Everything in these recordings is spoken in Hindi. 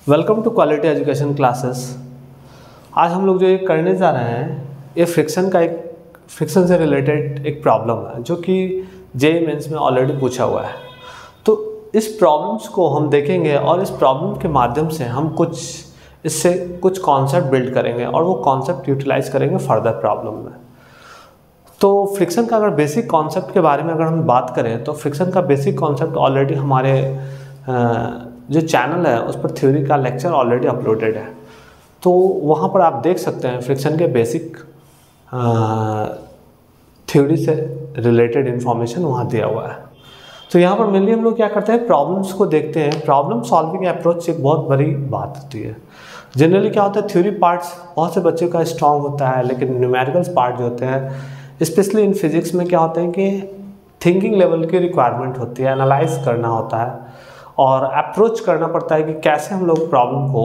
Welcome to quality education classes. आज हम लोग जो ये करने जा रहे हैं ये फ्रिक्शन से रिलेटेड एक प्रॉब्लम है जो कि जेईई मेंस में ऑलरेडी पूछा हुआ है। तो इस प्रॉब्लम्स को हम देखेंगे और इस प्रॉब्लम के माध्यम से हम इससे कुछ कॉन्सेप्ट बिल्ड करेंगे और वो कॉन्सेप्ट यूटिलाइज करेंगे फर्दर प्रॉब्लम में। तो फ्रिक्शन का अगर बेसिक कॉन्सेप्ट के बारे में अगर हम बात करें तो फ्रिक्शन का बेसिक कॉन्सेप्ट ऑलरेडी हमारे जो चैनल है उस पर थ्योरी का लेक्चर ऑलरेडी अपलोडेड है, तो वहाँ पर आप देख सकते हैं फ्रिक्शन के बेसिक थ्योरी से रिलेटेड इन्फॉर्मेशन वहाँ दिया हुआ है। तो यहाँ पर मेनली हम लोग क्या करते हैं, प्रॉब्लम्स को देखते हैं। प्रॉब्लम सॉल्विंग अप्रोच एक बहुत बड़ी बात होती है। जनरली क्या होता है, थ्योरी पार्ट्स बहुत से बच्चों का स्ट्रॉन्ग होता है, लेकिन न्यूमेरिकल्स पार्ट जो होते हैं स्पेशली इन फिजिक्स में क्या होते हैं कि थिंकिंग लेवल की रिक्वायरमेंट होती है, एनालाइज करना होता है और अप्रोच करना पड़ता है कि कैसे हम लोग प्रॉब्लम को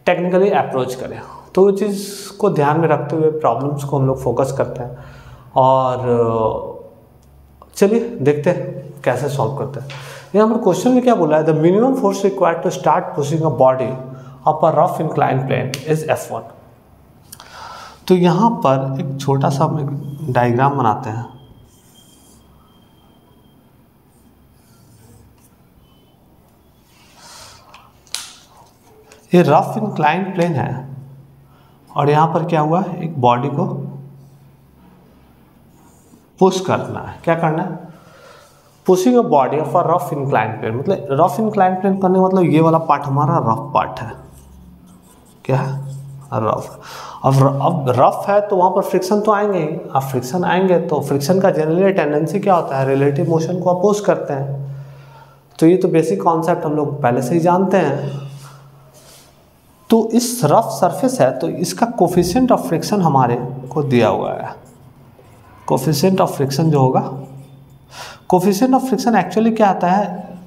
टेक्निकली अप्रोच करें। तो उस चीज़ को ध्यान में रखते हुए प्रॉब्लम्स को हम लोग फोकस करते हैं और चलिए देखते हैं कैसे सॉल्व करते हैं। यहाँ पर क्वेश्चन में क्या बोला है, the minimum force required to start pushing a body up a rough incline plane is F1। तो यहाँ पर एक छोटा सा हम डायग्राम बनाते हैं। ये रफ इंक्लाइन प्लेन है और यहाँ पर क्या हुआ है, एक बॉडी को पुश करना है। क्या करना है, pushing a body of a rough incline plane. मतलब रफ इंक्लाइन प्लेन करने का मतलब ये वाला पार्ट हमारा रफ पार्ट है। क्या है, रफ। अब रफ है तो वहाँ पर फ्रिक्शन तो आएंगे ही। अब फ्रिक्शन आएंगे तो फ्रिक्शन का जनरली टेंडेंसी क्या होता है, रिलेटिव मोशन को अपोज करते हैं। तो ये तो बेसिक कॉन्सेप्ट हम लोग पहले से ही जानते हैं। तो इस रफ सरफेस है तो इसका कोफिशिएंट ऑफ फ्रिक्शन हमारे को दिया हुआ है। कोफिशिएंट ऑफ फ्रिक्शन जो होगा, कोफिशिएंट ऑफ फ्रिक्शन एक्चुअली क्या आता है,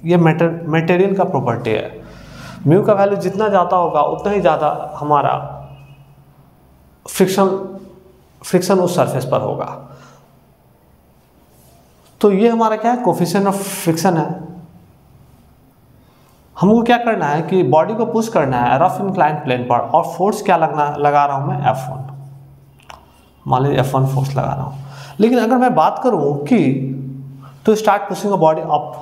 ये मटेरियल का प्रॉपर्टी है। म्यू का वैल्यू जितना ज़्यादा होगा उतना ही ज़्यादा हमारा फ्रिक्शन उस सरफेस पर होगा। तो ये हमारा क्या है, कोफिशिएंट ऑफ फ्रिक्शन है। हमको क्या करना है कि बॉडी को पुश करना है रफ इंक्लाइन प्लेन पर और फोर्स क्या लगा रहा हूँ मैं, F1। मान लीजिए F1 फोर्स लगा रहा हूँ। लेकिन अगर मैं बात करूँ कि to start pushing a body up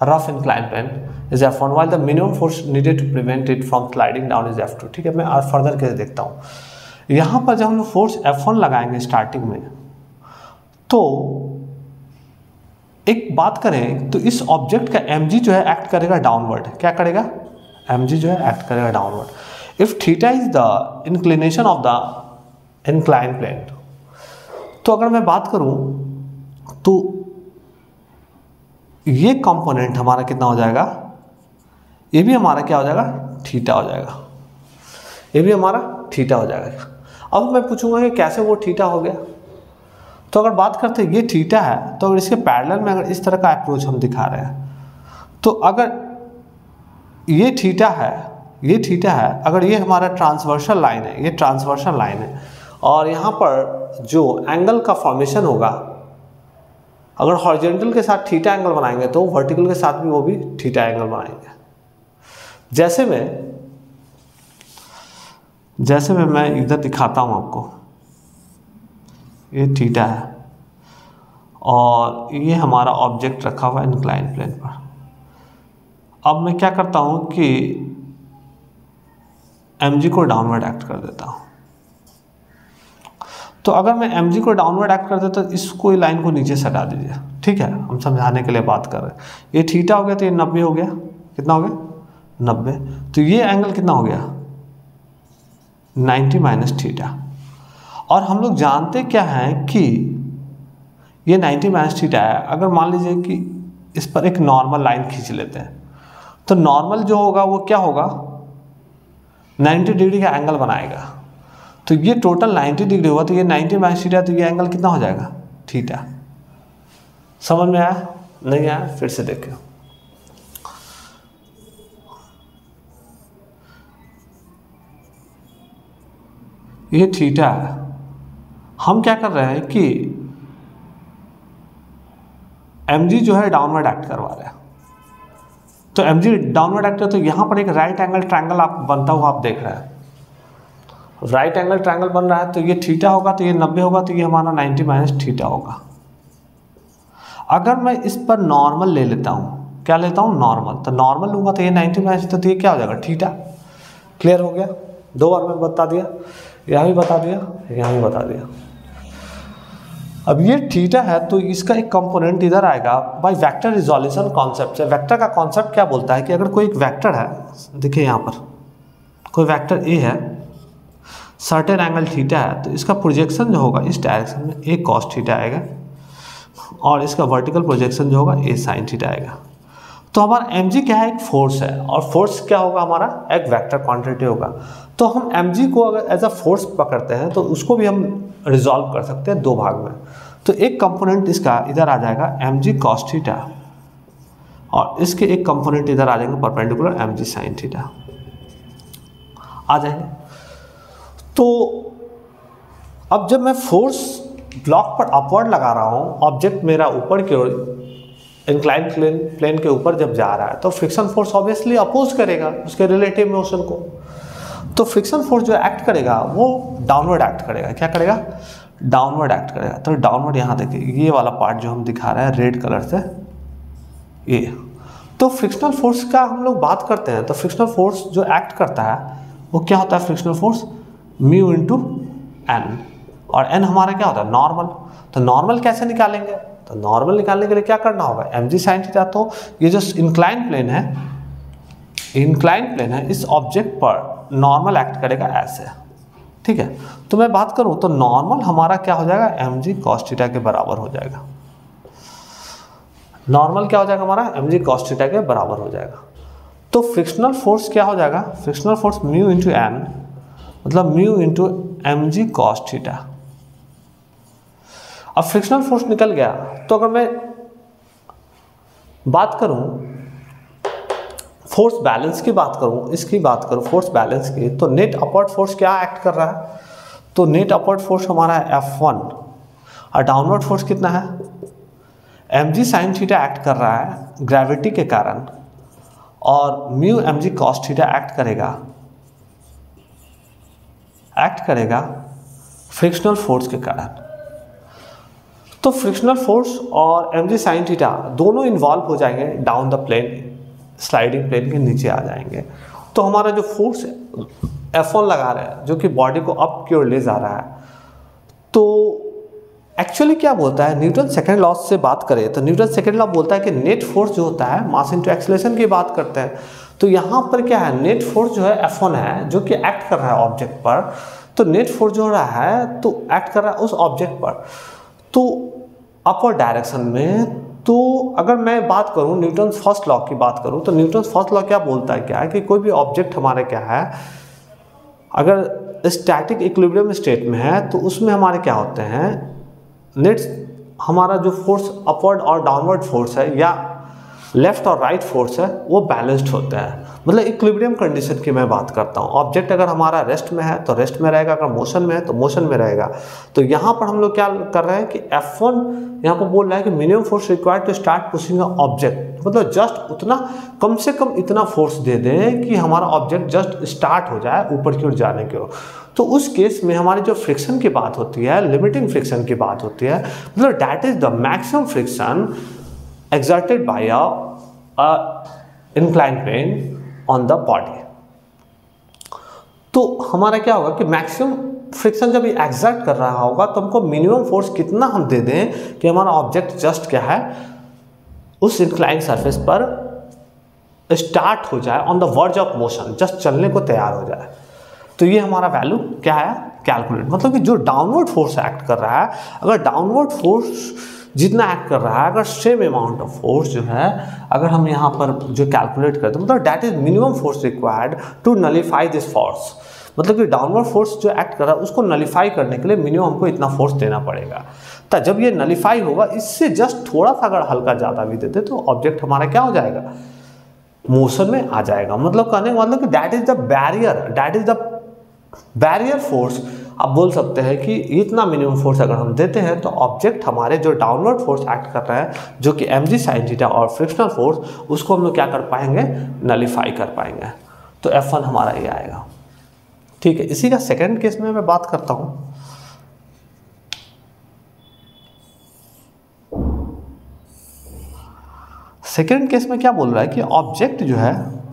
rough incline plane is F1 while the minimum force needed to prevent it from sliding down is F2। ठीक है, मैं और फर्दर कैसे देखता हूँ। यहाँ पर जब हम लोग फोर्स F1 लगाएंगे स्टार्टिंग में, तो एक बात करें तो इस ऑब्जेक्ट का mg जो है एक्ट करेगा डाउनवर्ड। क्या करेगा, mg जो है एक्ट करेगा downward. If theta is the inclination of the incline plane, तो अगर मैं बात करूं तो ये कंपोनेंट हमारा कितना हो जाएगा, ये भी हमारा क्या हो जाएगा, थीटा हो जाएगा। ये भी हमारा थीटा हो जाएगा। अब मैं पूछूंगा कि कैसे वो थीटा हो गया। तो अगर बात करते हैं ये थीटा है, तो अगर इसके पैरेलल में अगर इस तरह का अप्रोच हम दिखा रहे हैं, तो अगर ये थीटा है, अगर ये हमारा ट्रांसवर्सल लाइन है, ये ट्रांसवर्सल लाइन है और यहाँ पर जो एंगल का फॉर्मेशन होगा, अगर हॉरिजॉन्टल के साथ थीटा एंगल बनाएंगे तो वर्टिकल के साथ भी वो भी थीटा एंगल बनाएंगे। जैसे में मैं इधर दिखाता हूँ आपको, ये थीटा है और ये हमारा ऑब्जेक्ट रखा हुआ है इंक्लाइन प्लेन पर। अब मैं क्या करता हूँ कि mg को डाउनवर्ड एक्ट कर देता हूँ। तो अगर मैं mg को डाउनवर्ड एक्ट कर देता तो इसको लाइन को नीचे से हटा दीजिए। ठीक है, हम समझाने के लिए बात कर रहे हैं। ये थीटा हो गया तो ये 90 हो गया। कितना हो गया, 90। तो ये एंगल कितना हो गया, 90 माइनस थीटा। और हम लोग जानते क्या हैं कि ये 90 माइनस थीटा है। अगर मान लीजिए कि इस पर एक नॉर्मल लाइन खींच लेते हैं, तो नॉर्मल जो होगा वो क्या होगा, 90 डिग्री का एंगल बनाएगा। तो ये टोटल 90 डिग्री होगा, तो ये 90 माइनस थीटा, तो ये एंगल कितना हो जाएगा, थीटा। समझ में आया, नहीं आया, फिर से देखें। ये थीटा है। हम क्या कर रहे हैं कि mg जो है डाउनवर्ड एक्ट करवा रहे हैं। तो एम जी डाउनवर्ड एक्ट है, तो यहाँ पर एक राइट एंगल ट्रायंगल आप बनता हुआ आप देख रहे हैं, राइट एंगल ट्रायंगल बन रहा है, तो ये थीटा होगा, तो ये 90 होगा, तो ये हमारा 90 माइनस थीटा होगा। अगर मैं इस पर नॉर्मल ले लेता हूँ, क्या लेता हूँ, नॉर्मल, तो नॉर्मल लूँगा तो ये 90 माइनस, तो ये क्या हो जाएगा, थीटा। क्लियर हो गया, 2 बार में बता दिया, यहाँ भी बता दिया, यहाँ भी बता दिया। अब ये थीटा है, तो इसका एक कंपोनेंट इधर आएगा बाय वेक्टर रिजोल्यूशन कॉन्सेप्ट से। वेक्टर का कॉन्सेप्ट क्या बोलता है कि अगर कोई एक वेक्टर है, देखिए यहाँ पर कोई वेक्टर ए है, सर्टेन एंगल थीटा है, तो इसका प्रोजेक्शन जो होगा इस डायरेक्शन में ए कॉस थीटा आएगा, और इसका वर्टिकल प्रोजेक्शन जो होगा ए साइन थीटा आएगा। तो हमारा एम जी क्या है, एक फोर्स है, और फोर्स क्या होगा हमारा, एक वेक्टर क्वांटिटी होगा। तो हम एम जी को अगर एज अ फोर्स पकड़ते हैं तो उसको भी हम रिजॉल्व कर सकते हैं 2 भाग में। तो एक कंपोनेंट इसका इधर आ जाएगा एम जी कॉस थीटा, और इसके एक कंपोनेंट इधर आ जाएंगे perpendicular m g sine theta आ जाएंगे। तो अब जब मैं फोर्स ब्लॉक पर अपवर्ड लगा रहा हूँ, ऑब्जेक्ट मेरा ऊपर की ओर इंक्लाइन प्लेन के ऊपर जब जा रहा है, तो फ्रिक्शन फोर्स ऑब्वियसली अपोज करेगा उसके रिलेटिव मोशन को। तो फ्रिक्शन फोर्स जो एक्ट करेगा वो डाउनवर्ड एक्ट करेगा। क्या करेगा, डाउनवर्ड एक्ट करेगा। तो डाउनवर्ड यहाँ देखिए, ये वाला पार्ट जो हम दिखा रहे हैं रेड कलर से, ये तो फ्रिक्शनल फोर्स का हम लोग बात करते हैं। तो फ्रिक्शनल फोर्स जो एक्ट करता है वो क्या होता है, frictional force mu into N, और एन हमारा क्या होता है, नॉर्मल। तो नॉर्मल कैसे निकालेंगे, तो नॉर्मल निकालने के लिए क्या करना होगा, एम जी साइन थीटा। तो ये जो इंक्लाइन प्लेन है, इंक्लाइन प्लेन है, इस ऑब्जेक्ट पर नॉर्मल एक्ट करेगा ऐसे, ठीक है। तो मैं बात करूं तो नॉर्मल हमारा क्या हो जाएगा, एम जी कॉस थीटा के बराबर हो जाएगा। नॉर्मल क्या हो जाएगा हमारा, एम जी कॉस थीटा के बराबर हो जाएगा। तो फ्रिक्शनल फोर्स क्या हो जाएगा, frictional force mu into N, मतलब mu into m g cos theta. अब फ्रिक्शनल फोर्स निकल गया, तो अगर मैं बात करूं फोर्स बैलेंस की बात करूं, इसकी बात करूं फोर्स बैलेंस की, तो नेट अपवर्ड फोर्स क्या एक्ट कर रहा है, तो नेट अपवर्ड फोर्स हमारा है F1, और डाउनवर्ड फोर्स कितना है, m g sine theta act कर रहा है ग्रेविटी के कारण, और mu m g cos theta act करेगा फ्रिक्शनल फोर्स के कारण। तो फ्रिक्शनल फोर्स और एम जी साइन थीटा दोनों इन्वॉल्व हो जाएंगे down the plane, sliding plane के नीचे आ जाएंगे। तो हमारा जो फोर्स F1 लगा रहा है जो कि बॉडी को अप की ओर ले जा रहा है, तो एक्चुअली क्या बोलता है, न्यूटन सेकेंड लॉ से बात करें तो न्यूटन सेकेंड लॉ बोलता है कि नेट फोर्स जो होता है मास इनटू एक्सेलरेशन की बात करते हैं। तो यहाँ पर क्या है, नेट फोर्स जो है F1 है जो कि एक्ट कर रहा है ऑब्जेक्ट पर। तो नेट फोर्स जो हो रहा है तो एक्ट कर रहा है उस ऑब्जेक्ट पर, तो अपवर्ड डायरेक्शन में। तो अगर मैं बात करूं न्यूटन फर्स्ट लॉ की बात करूं, तो न्यूटन फर्स्ट लॉ क्या बोलता है, क्या है कि कोई भी ऑब्जेक्ट हमारे क्या है, अगर स्टैटिक इक्विलिब्रियम स्टेट में है तो उसमें हमारे क्या होते हैं, नेट हमारा जो फोर्स अपवर्ड और डाउनवर्ड फोर्स है या लेफ्ट और राइट फोर्स है वो बैलेंस्ड होता है। मतलब इक्विलिब्रियम कंडीशन की मैं बात करता हूँ। ऑब्जेक्ट अगर हमारा रेस्ट में है तो रेस्ट में रहेगा, अगर मोशन में है तो मोशन में रहेगा। तो यहाँ पर हम लोग क्या कर रहे हैं कि F1 यहाँ पर बोल रहा है कि minimum force required to start pushing a object, मतलब जस्ट उतना, कम से कम इतना फोर्स दे दें कि हमारा ऑब्जेक्ट जस्ट स्टार्ट हो जाए ऊपर की ओर जाने की ओर। तो उस केस में हमारी जो फ्रिक्शन की बात होती है, लिमिटिंग फ्रिक्शन की बात होती है, मतलब that is the maximum friction exerted by a inclined plane on the body। तो हमारा क्या होगा कि मैक्सिमम फ्रिक्शन जब ये एक्सर्ट कर रहा होगा तो हमको मिनिमम फोर्स कितना हम दे दें कि हमारा ऑब्जेक्ट जस्ट क्या है उस इंक्लाइन सरफेस पर स्टार्ट हो जाए, on the verge of motion, just चलने को तैयार हो जाए। तो ये हमारा वैल्यू क्या है, कैलकुलेट, मतलब कि जो डाउनवर्ड फोर्स एक्ट कर रहा है, अगर डाउनवर्ड फोर्स जितना एक्ट कर रहा है, अगर सेम अमाउंट ऑफ फोर्स जो है अगर हम यहाँ पर जो कैलकुलेट करते हैं, मतलब that is minimum force required to nullify this force, मतलब कि डाउनवर्ड फोर्स जो एक्ट कर रहा है उसको नलीफाई करने के लिए मिनिमम हमको इतना फोर्स देना पड़ेगा। तो जब ये नलीफाई होगा, इससे जस्ट थोड़ा सा अगर हल्का ज़्यादा भी देते तो ऑब्जेक्ट हमारा क्या हो जाएगा, मोशन में आ जाएगा। मतलब कहने का मतलब कि that is the barrier, that is the barrier force आप बोल सकते हैं कि इतना मिनिमम फोर्स अगर हम देते हैं तो ऑब्जेक्ट हमारे जो डाउनवर्ड फोर्स एक्ट कर रहा है जो कि mg sin थीटा और फ्रिक्शनल फोर्स, उसको हम लोग क्या कर पाएंगे, नलीफाई कर पाएंगे। तो F1 हमारा ये आएगा। ठीक है, इसी का सेकेंड केस में मैं बात करता हूँ। सेकेंड केस में क्या बोल रहा है कि ऑब्जेक्ट जो है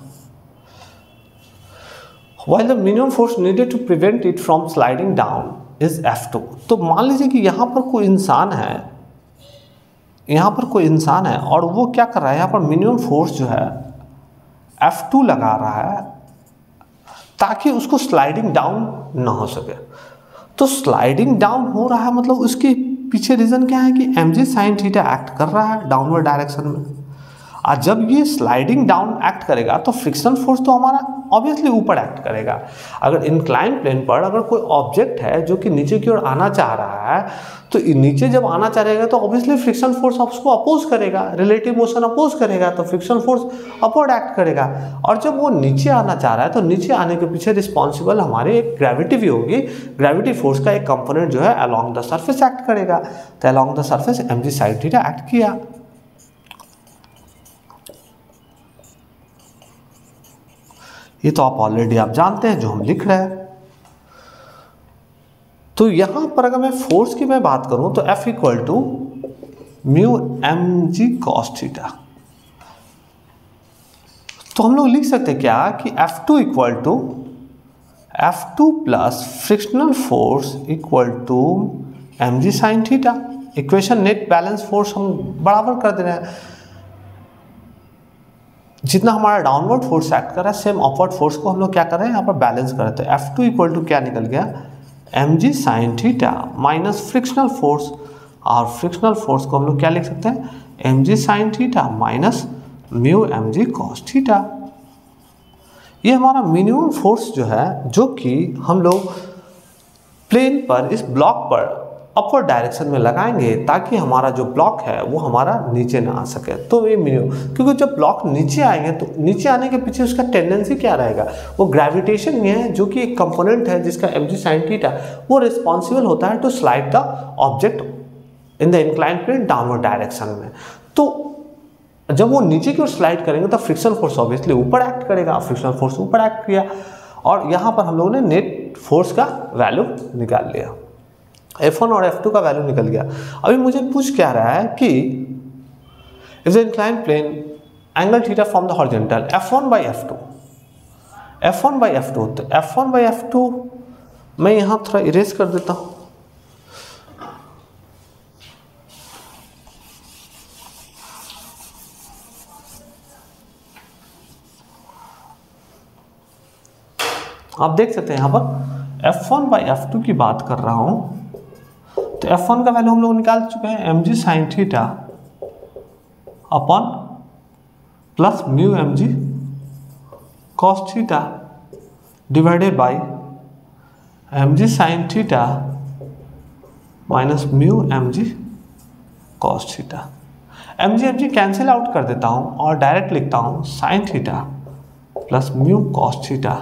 while the minimum force needed to prevent it from sliding down is F2। तो मान लीजिए कि यहाँ पर कोई इंसान है और वो क्या कर रहा है, यहाँ पर मिनिमम फोर्स जो है F2 लगा रहा है ताकि उसको स्लाइडिंग डाउन ना हो सके। तो स्लाइडिंग डाउन हो रहा है मतलब उसके पीछे रीज़न क्या है कि mg sin थीटा एक्ट कर रहा है डाउनवर्ड डायरेक्शन में, और जब ये स्लाइडिंग डाउन एक्ट करेगा तो फ्रिक्शन फोर्स तो हमारा ऑब्वियसली ऊपर एक्ट करेगा। अगर इंक्लाइन प्लेन पर अगर कोई ऑब्जेक्ट है जो कि नीचे की ओर आना चाह रहा है तो नीचे जब आना चाहेगा तो ऑब्वियसली फ्रिक्शन फोर्स उसको अपोज करेगा, रिलेटिव मोशन अपोज करेगा, तो फ्रिक्शन फोर्स अपवर्ड एक्ट करेगा। और जब वो नीचे आना चाह रहा है तो नीचे आने के पीछे रिस्पॉन्सिबल हमारी एक ग्रेविटी भी होगी। ग्रेविटी फोर्स का एक कंपोनेंट जो है अलॉन्ग द सर्फेस एक्ट करेगा। तो along the surface mg sin theta act किया। ये तो आप ऑलरेडी आप जानते हैं जो हम लिख रहे हैं। तो यहां पर अगर मैं फोर्स की मैं बात करूं तो F equal to mu mg cos theta. तो हम लोग लिख सकते हैं क्या कि F2 equal to F2 plus frictional force equal to mg sin theta. Equation net balance force हम बराबर कर दे रहे हैं, जितना हमारा डाउनवर्ड फोर्स एक्ट कर रहा है सेम अपवर्ड फोर्स को हम लोग क्या कर रहे हैं यहाँ पर बैलेंस कर रहे हैं। F2 इक्वल टू क्या निकल गया, mg sin theta minus frictional force, और फ्रिक्शनल फोर्स को हम लोग क्या लिख सकते हैं, mg sin theta minus mu mg cos theta. ये हमारा मिनिमम फोर्स जो है जो कि हम लोग प्लेन पर इस ब्लॉक पर अपवर्ड डायरेक्शन में लगाएंगे ताकि हमारा जो ब्लॉक है वो हमारा नीचे ना आ सके। तो ये मिनिमम, क्योंकि जब ब्लॉक नीचे आएंगे तो नीचे आने के पीछे उसका टेंडेंसी क्या रहेगा, वो ग्रेविटेशन में है जो कि एक कंपोनेंट है जिसका mg sin थीटा वो रिस्पॉन्सिबल होता है to slide the object in the incline plane downward direction में। तो जब वो नीचे की ओर स्लाइड करेंगे तो फ्रिक्शन फोर्स ऑब्वियसली ऊपर एक्ट करेगा, फ्रिक्शन फोर्स ऊपर एक्ट किया, और यहाँ पर हम लोगों ने नेट फोर्स का वैल्यू निकाल लिया। F1 और F2 का वैल्यू निकल गया। अभी मुझे पूछ क्या रहा है कि if the inclined plane angle theta from the horizontal F1 by F2, F1 by F2, तो F1 by F2 मैं यहाँ थोड़ा इरेज कर देता हूँ। आप देख सकते हैं यहाँ पर F1 by F2 की बात कर रहा हूँ। तो F1 का वैल्यू हम लोग निकाल चुके हैं mg sin theta upon plus mu mg cos theta divided by mg sin theta minus mu mg cos theta. mg cancel out कर देता हूँ और डायरेक्ट लिखता हूँ sin theta plus mu cos theta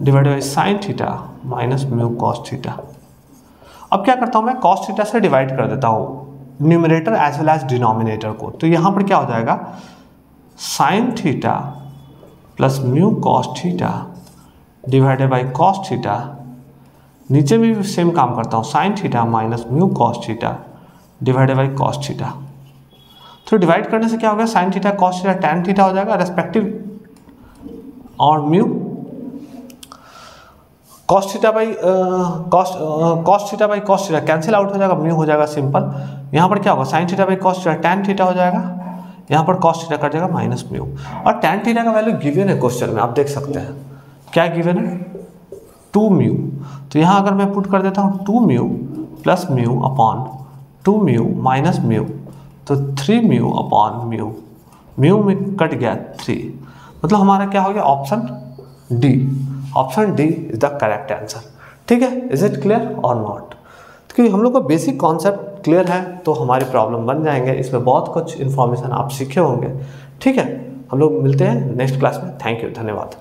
divided by sin theta minus mu cos theta. अब क्या करता हूँ मैं cos थीटा से डिवाइड कर देता हूँ numerator as well as denominator को। तो यहाँ पर क्या हो जाएगा, sin theta plus mu cos theta divided by cos theta, नीचे भी सेम काम करता हूँ sin theta minus mu cos theta divided by cos theta. तो डिवाइड करने से क्या हो गया, sin theta cos theta tan theta हो जाएगा रेस्पेक्टिव, और mu cos theta by cos theta cancel out हो जाएगा, म्यू हो जाएगा सिंपल। यहाँ पर क्या होगा, sin theta by cos theta tan theta हो जाएगा, यहाँ पर cos थीटा कट जाएगा माइनस म्यू, और tan थीटा का वैल्यू गिवन है क्वेश्चन में, आप देख सकते हैं क्या गिवन है, 2 म्यू। तो यहाँ अगर मैं पुट कर देता हूँ 2 mu plus mu upon 2 mu minus mu, तो 3 म्यू अपॉन म्यू, म्यू में कट गया 3, मतलब हमारा क्या हो गया option D. Option D is the correct answer. ठीक है, इज इट क्लियर और नॉट? क्योंकि हम लोग का बेसिक कॉन्सेप्ट क्लियर है तो हमारी प्रॉब्लम बन जाएंगे, इसमें बहुत कुछ इन्फॉर्मेशन आप सीखे होंगे। ठीक है, हम लोग मिलते हैं नेक्स्ट क्लास में। थैंक यू, धन्यवाद।